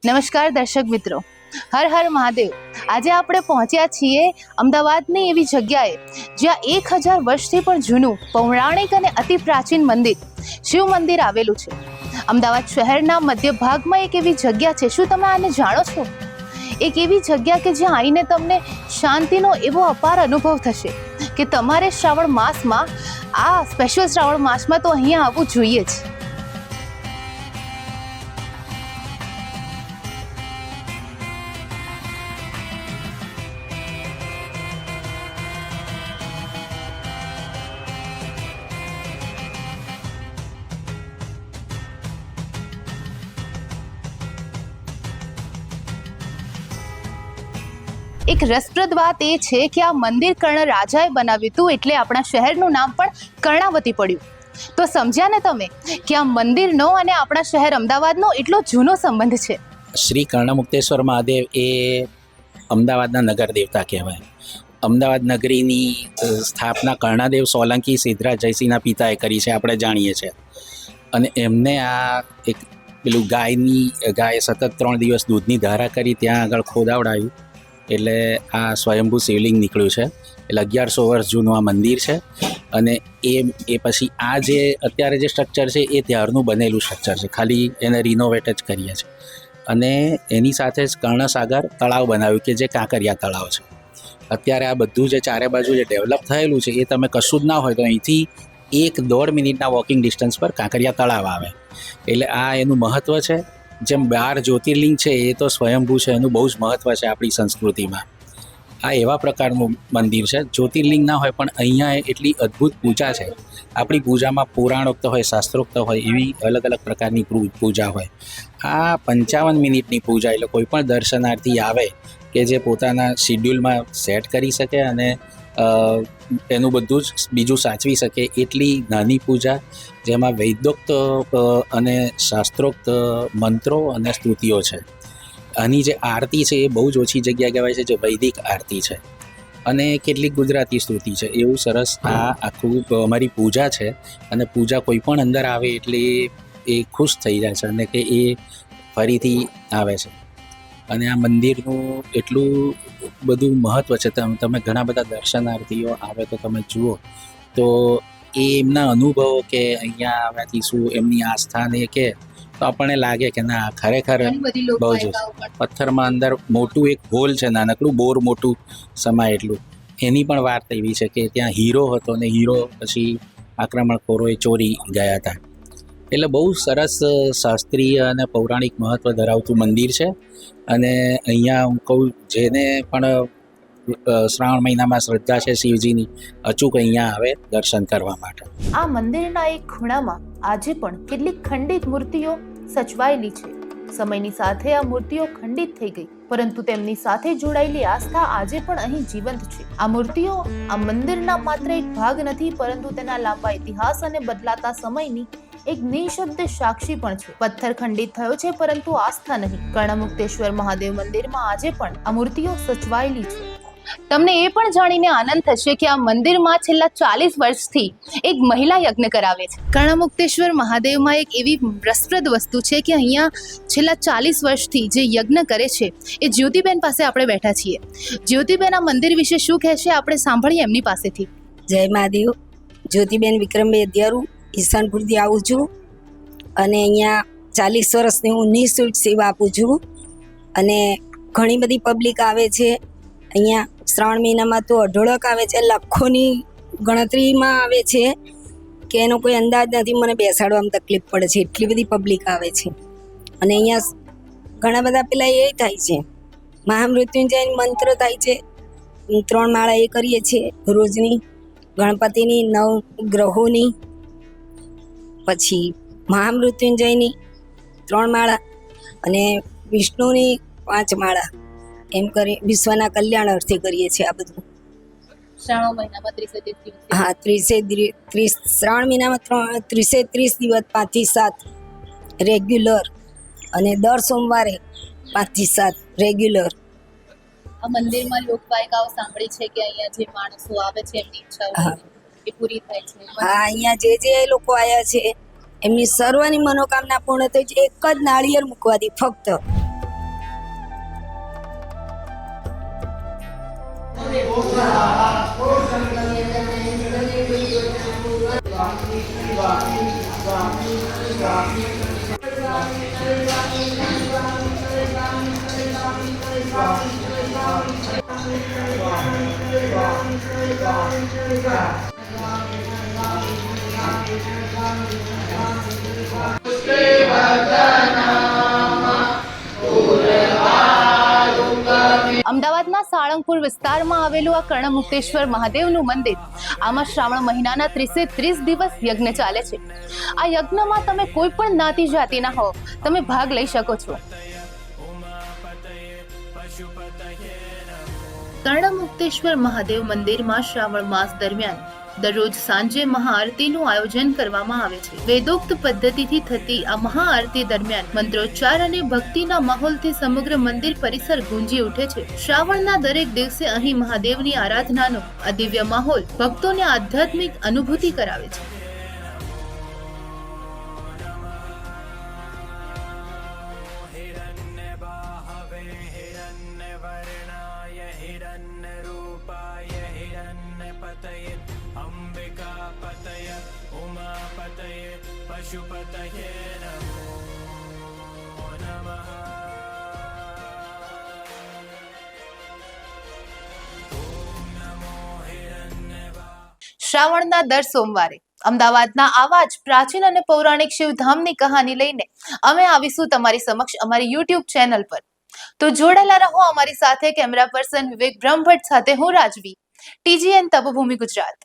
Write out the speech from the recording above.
નમસ્કાર દર્શક મિત્રો, હર હર મહાદેવ. આજે આપણે પહોંચ્યા છીએ અમદાવાદની એવી જગ્યાએ જ્યાં 1000 વર્ષથી પણ જૂનું પૌરાણિક અને અતિ પ્રાચીન મંદિર શિવ મંદિર આવેલું છે. અમદાવાદ શહેરના મધ્ય ભાગમાં એક એવી જગ્યા છે. શું તમે આને જાણો છો? એક એવી જગ્યા કે જ્યાં આવીને તમને શાંતિનો એવો અપાર અનુભવ થશે કે તમારે શ્રાવણ માસમાં, આ સ્પેશિયલ શ્રાવણ માસમાં તો અહીંયા આવવું જોઈએ જ. એક રસપ્રદ વાત એ છે કે આ મંદિર કર્ણ રાજાએ બનાવ્યું હતું, એટલે આપણા શહેરનું નામ પણ કર્ણાવતી પડ્યું. તો સમજ્યા ને તમે કે આ મંદિરનો અને આપણા શહેર અમદાવાદનો એટલો જૂનો સંબંધ છે. શ્રી કર્ણમુક્તેશ્વર મહાદેવ એ અમદાવાદના નગર દેવતા કહેવાય. અમદાવાદ નગરીની સ્થાપના કર્ણાદેવ સોલંકી સિદ્ધરાજ જયસિંહના પિતાએ કરી છે, આપણે જાણીએ છીએ. અને એમને આ એક પેલું ગાય સતત 3 દિવસ દૂધની ધારા કરી ત્યાં આગળ ખોદાવડાયું, એટલે આ સ્વયંભૂ શિવલિંગ નીકળ્યું છે. એટલે 1100 વર્ષ જૂનું આ મંદિર છે. અને એ પછી આ જે અત્યારે જે સ્ટ્રક્ચર છે એ ત્યારનું બનેલું સ્ટ્રક્ચર છે, ખાલી એને રિનોવેટ જ કરીએ છે. અને એની સાથે જ કર્ણસાગર તળાવ બનાવ્યું કે જે કાંકરિયા તળાવ છે. અત્યારે આ બધું જે ચારે બાજુ જે ડેવલપ થયેલું છે એ તમે કશું જ ના હોય તો અહીંથી 1-1.5 મિનિટના વોકિંગ ડિસ્ટન્સ પર કાંકરિયા તળાવ આવે. એટલે આ એનું મહત્ત્વ છે. જેમ 12 જ્યોતિર્લિંગ છે એ તો સ્વયંભૂ છે, એનું બહુ જ મહત્ત્વ છે આપણી સંસ્કૃતિમાં. આ એવા પ્રકારનું મંદિર છે. જ્યોતિર્લિંગ ના હોય પણ અહીંયા એટલી અદ્ભુત પૂજા છે. આપણી પૂજામાં પુરાણોક્ત હોય, શાસ્ત્રોક્ત હોય, એવી અલગ અલગ પ્રકારની પૂજા હોય. આ 55 મિનિટની પૂજા, એટલે કોઈ પણ દર્શનાર્થી આવે કે જે પોતાના શિડ્યુલમાં સેટ કરી શકે અને એનું બધું જ બીજું સાચવી શકે એટલી નાની પૂજા, જેમાં વૈદોક્ત અને શાસ્ત્રોક્ત મંત્રો અને સ્તુતિઓ છે. આની જે આરતી છે એ બહુ જ ઓછી જગ્યા કહેવાય છે, જે વૈદિક આરતી છે, અને કેટલીક ગુજરાતી સ્તુતિ છે. એવું સરસ આ આખું અમારી પૂજા છે. અને પૂજા કોઈ પણ અંદર આવે એટલે એ ખુશ થઈ જાય છે અને કે એ ફરીથી આવે છે. અને આ મંદિરનું એટલું બધું મહત્ત્વ છે. તમે ઘણા બધા દર્શનાર્થીઓ આવે તો તમે જુઓ તો એ એમના અનુભવો કે અહીંયા આવવાથી શું એમની આસ્થા ને કે તો આપણને લાગે કે ના ખરેખર બહુ જ પથ્થરમાં અંદર મોટું એક હોલ છે, નાનકડું બોર મોટું સમાય એટલું. એની પણ વાત એવી છે કે ત્યાં હીરો હતો ને હીરો પછી આક્રમણખોરોએ ચોરી ગયા હતા. એટલે બહુ સરસ શાસ્ત્રીય અને પૌરાણિક મહત્ત્વ ધરાવતું મંદિર છે. અને અહીંયા હું કહું, જેને પણ શ્રાવણ મહિનામાં શ્રદ્ધા છે શિવજીની, અચૂક અહીંયા આવે દર્શન કરવા માટે. આ મંદિરના એક ખૂણામાં આજે પણ કેટલીક ખંડિત મૂર્તિઓ સચવાયેલી છે. સમયની સાથે આ મૂર્તિઓ ખંડિત થઈ ગઈ, પરંતુ તેમની સાથે જોડાયેલી આસ્થા આજે પણ અહીં જીવંત છે. આ મૂર્તિઓ આ મંદિરના માત્ર એક ભાગ નથી, પરંતુ તેના લાંબા ઇતિહાસ અને બદલાતા સમયની એક નિઃશબ્દ સાક્ષી પણ છે. પથ્થર ખંડિત થયો છે, પરંતુ આસ્થા નહીં. કર્ણમુક્તેશ્વર મહાદેવ મંદિરમાં આજે પણ આ મૂર્તિઓ સચવાયેલી છે. તમને એ પણ જાણીને આનંદ થશે કે આ મંદિરમાં છેલ્લા 40 વર્ષથી એક મહિલા યજ્ઞ કરાવે છે. કર્ણમુક્તેશ્વર મહાદેવમાં એક એવી રસપ્રદ વસ્તુ છે કે અહીંયા છેલ્લા 40 વર્ષથી જે યજ્ઞ કરે છે એ જ્યોતિબેન પાસે આપણે બેઠા છીએ. જ્યોતિબેન, આ મંદિર વિશે શું કહેશે, આપણે સાંભળીએ એમની પાસેથી. જય મહાદેવ. જ્યોતિબેન વિક્રમભાઈ અધ્યારુ, ઈશાનપુરથી આવું છું. અને અહીંયા 40 વર્ષની હું નિઃશુલ્ક સેવા આપું છું. અને ઘણી બધી પબ્લિક આવે છે અહીંયા. શ્રાવણ મહિનામાં તો અઢળક આવે છે, લાખોની ગણતરીમાં આવે છે કે એનો કોઈ અંદાજ નથી. મને બેસાડવામાં તકલીફ પડે છે, એટલી બધી પબ્લિક આવે છે. અને અહીંયા ઘણા બધા પેલા એ થાય છે, મહામૃત્યુંજય મંત્ર થાય છે. 3 માળા એ કરીએ છીએ રોજની, ગણપતિની, 9 ગ્રહોની, પછી મહામૃત્યુંજયની 3 માળા અને વિષ્ણુની 5 માળા, એમ કરી વિશ્વના કલ્યાણ અર્થે કરીએ છીએ આ બધું. શ્રાવણ મહિનામાં 30 દિવસ. હા, 30 શ્રાવણ મહિનામાં 30 દિવસ 5 થી 7 રેગ્યુલર, અને દર સોમવારે 5 થી 7 રેગ્યુલર. આ મંદિરમાં લોકવાયકાઓ સાંભળી છે કે અહીંયા જે માણસો આવે છે એમની ઈચ્છાઓ એ પૂરી થાય છે. હા, અહીંયા જે લોકો આવ્યા છે એમની સર્વની મનોકામના પૂર્ણ થઈ છે. એક જ નાળિયેર મૂકવાથી ફક્ત અમદાવાદના સાળંગપુર વિસ્તારમાં આવેલું આ કર્ણમુક્તેશ્વર મહાદેવનું મંદિર, આમાં શ્રાવણ મહિનાના 30 દિવસ યજ્ઞ ચાલે છે. આ યજ્ઞમાં તમે કોઈ પણ જ્ઞાતિ જાતિના હો, તમે ભાગ લઈ શકો છો. કર્ણમુક્તેશ્વર મહાદેવ મંદિરમાં શ્રાવણ માસ દરમિયાન દરરોજ સાંજે મહાઆરતીનું આયોજન કરવામાં આવે છે. વેદોક્ત પદ્ધતિથી થતી આ મહાઆરતી દરમિયાન મંત્રોચ્ચાર અને ભક્તિના માહોલથી સમગ્ર મંદિર પરિસર ગુંજી ઉઠે છે. શ્રાવણના દરેક દિવસે અહીં મહાદેવની આરાધનાનો આ દિવ્ય માહોલ ભક્તોને આધ્યાત્મિક અનુભૂતિ કરાવે છે. શ્રાવણના દર સોમવારે અમદાવાદના આવા જ પ્રાચીન અને પૌરાણિક શિવધામની કહાની લઈને અમે આવીશું તમારી સમક્ષ અમારી YouTube ચેનલ પર. તો જોડાયેલા રહો અમારી સાથે. કેમેરા પર્સન વિવેક બ્રહ્મભટ્ટ સાથે હું રાજવી, TGN તપોભૂમિ ગુજરાત.